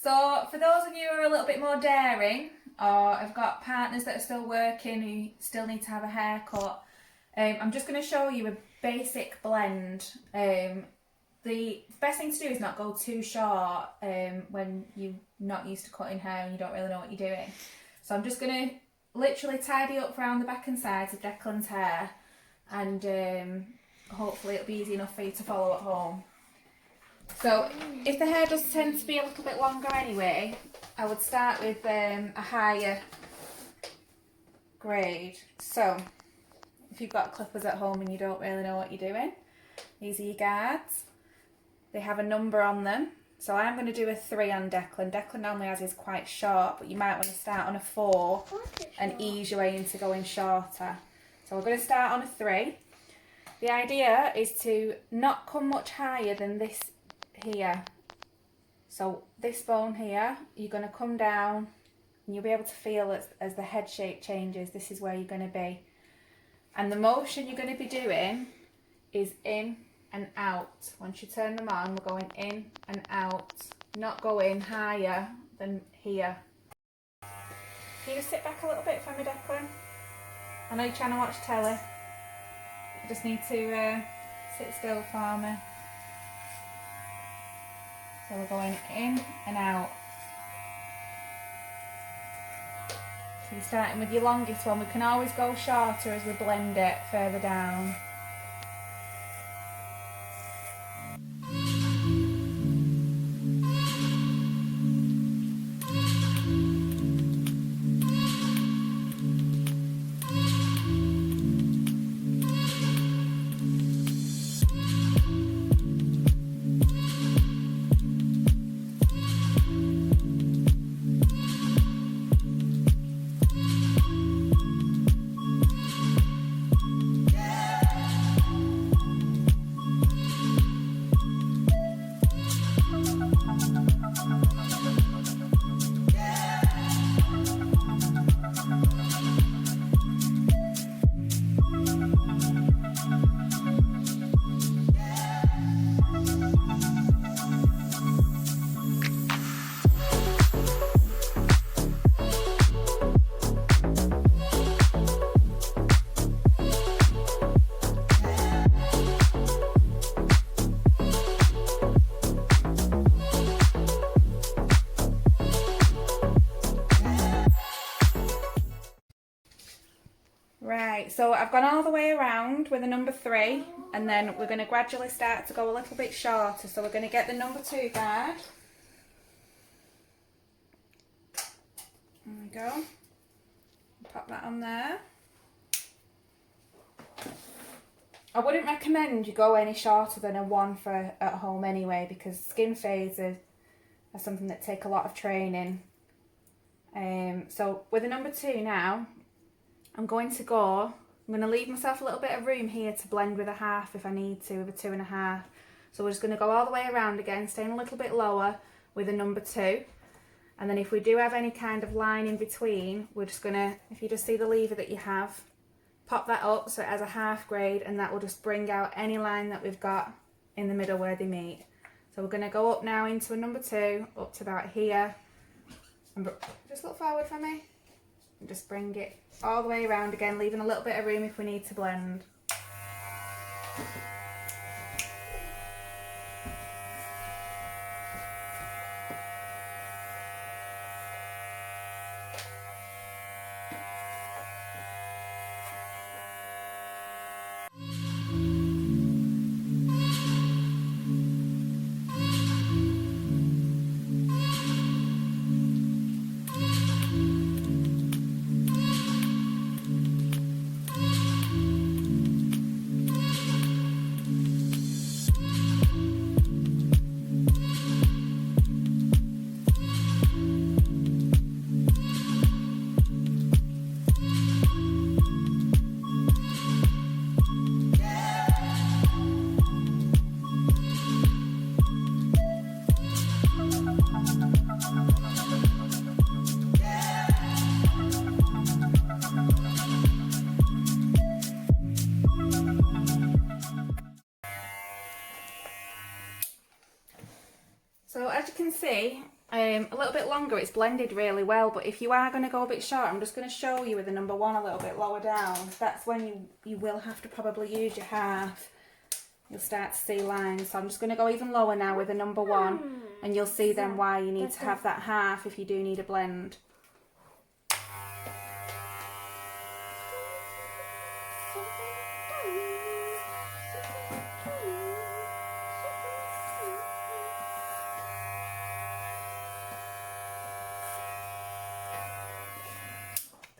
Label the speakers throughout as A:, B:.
A: So for those of you who are a little bit more daring, or have got partners that are still working who still need to have a haircut, I'm just going to show you a basic blend. The best thing to do is not go too short when you're not used to cutting hair and you don't really know what you're doing. So I'm just going to literally tidy up around the back and sides of Declan's hair, and hopefully it'll be easy enough for you to follow at home. So if the hair does tend to be a little bit longer anyway, I would start with a higher grade. So if you've got clippers at home and you don't really know what you're doing, these are your guards. They have a number on them. So I'm going to do a 3 on Declan. Declan normally has his quite short, but you might want to start on a 4 and ease your way into going shorter. So we're going to start on a 3. The idea is to not come much higher than this here. So this bone here, you're going to come down and you'll be able to feel as the head shape changes, this is where you're going to be. And the motion you're going to be doing is in and out. Once you turn them on, we're going in and out, not going higher than here. Can you just sit back a little bit for me, Declan? I know you're trying to watch telly. You just need to sit still for me. So we're going in and out. So you're starting with your longest one. We can always go shorter as we blend it further down. Right, so I've gone all the way around with a number 3, and then we're going to gradually start to go a little bit shorter. So we're going to get the number 2 guard. There we go. Pop that on there. I wouldn't recommend you go any shorter than a 1 for at home anyway, because skin fades are something that take a lot of training. So with the number 2 now, I'm going to leave myself a little bit of room here to blend with a 1/2 if I need to, with a 2 1/2. So we're just going to go all the way around again, staying a little bit lower with a number 2. And then if we do have any kind of line in between, we're just going to, if you just see the lever that you have, pop that up so it has a 1/2 grade, and that will just bring out any line that we've got in the middle where they meet. So we're going to go up now into a number 2, up to about here. And just look forward for me. And just bring it all the way around again, leaving a little bit of room if we need to blend. be a little bit longer. It's blended really well, but if you are going to go a bit short, I'm just going to show you with the number 1 a little bit lower down. That's when you will have to probably use your half. You'll start to see lines. So I'm just going to go even lower now with the number 1, and you'll see then why you need to have that half if you do need a blend.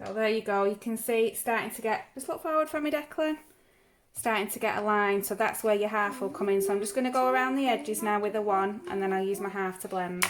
A: So there you go, you can see it's starting to get, just look forward for me Declan, starting to get a line, so that's where your half will come in. So I'm just going to go around the edges now with the 1, and then I'll use my half to blend.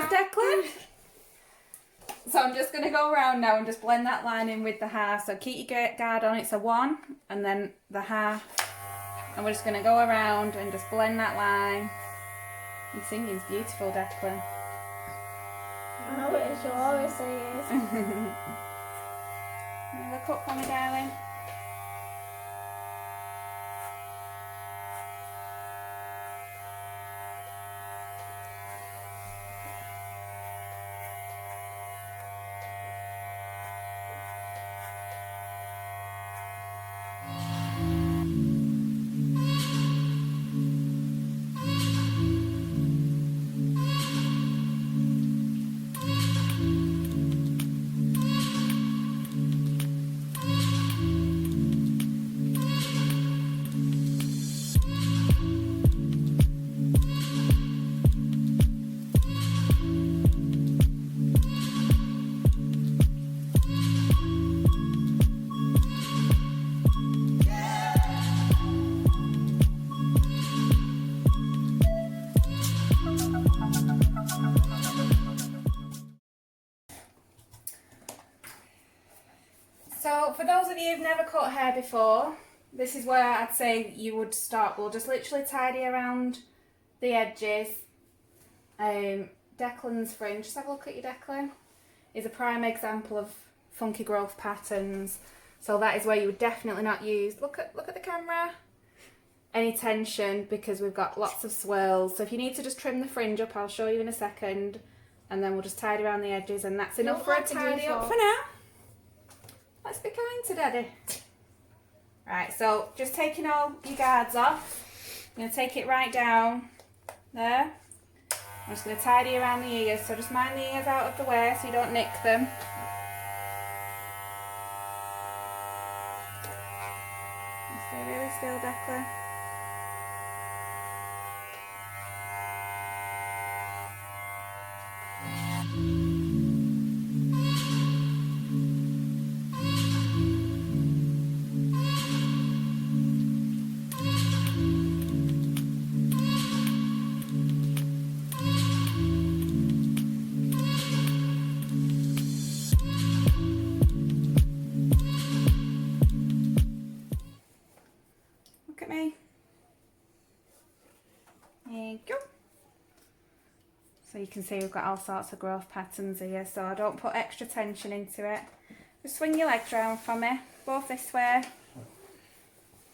A: Declan. So I'm just going to go around now and just blend that line in with the half. So keep your guard on, it's a 1 and then the half, and we're just going to go around and just blend that line. Your singing's beautiful, Declan.
B: I know what you always say is.
A: Look up for me, darling. So for those of you who've never cut hair before, this is where I'd say you would start. We'll just literally tidy around the edges. Declan's fringe, just have a look at your Declan, is a prime example of funky growth patterns. So that is where you would definitely not use, look at the camera, any tension, because we've got lots of swirls. So if you need to just trim the fringe up, I'll show you in a second, and then we'll just tidy around the edges, and that's enough for a tidy up for now. Let's be kind to Daddy. Right, so just taking all your guards off, I'm going to take it right down there. I'm just going to tidy around the ears, so just mind the ears out of the way so you don't nick them. Stay really still, Declan. So you can see we've got all sorts of growth patterns here, so I don't put extra tension into it. Just swing your legs round for me, both this way.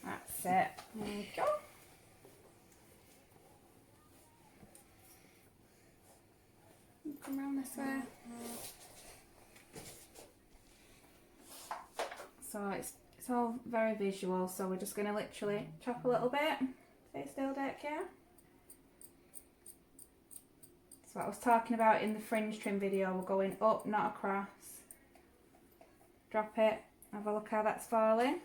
A: That's it. There you go. Come round this way. So it's all very visual, so we're just going to literally chop a little bit. Stay still, Dick, yeah? So what I was talking about in the fringe trim video, we're going up, not across. Drop it, have a look how that's falling.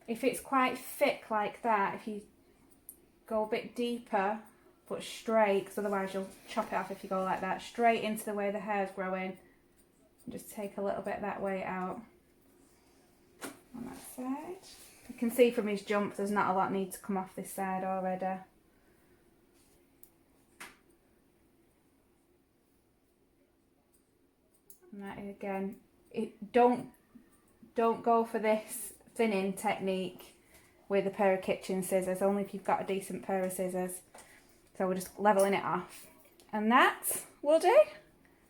A: If it's quite thick like that, if you go a bit deeper, but straight, because otherwise you'll chop it off if you go like that, straight into the way the hair's growing. Just take a little bit of that weight out on that side. You can see from his jump there's not a lot needs to come off this side already. And that again, don't go for this thinning technique with a pair of kitchen scissors, only if you've got a decent pair of scissors. So we're just levelling it off. And that will do.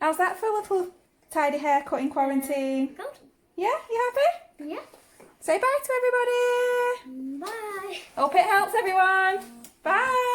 A: How's that for a little tidy haircut in quarantine?
B: Good.
A: Yeah, you happy?
B: Yeah.
A: Say bye to everybody.
B: Bye.
A: Hope it helps everyone. Bye.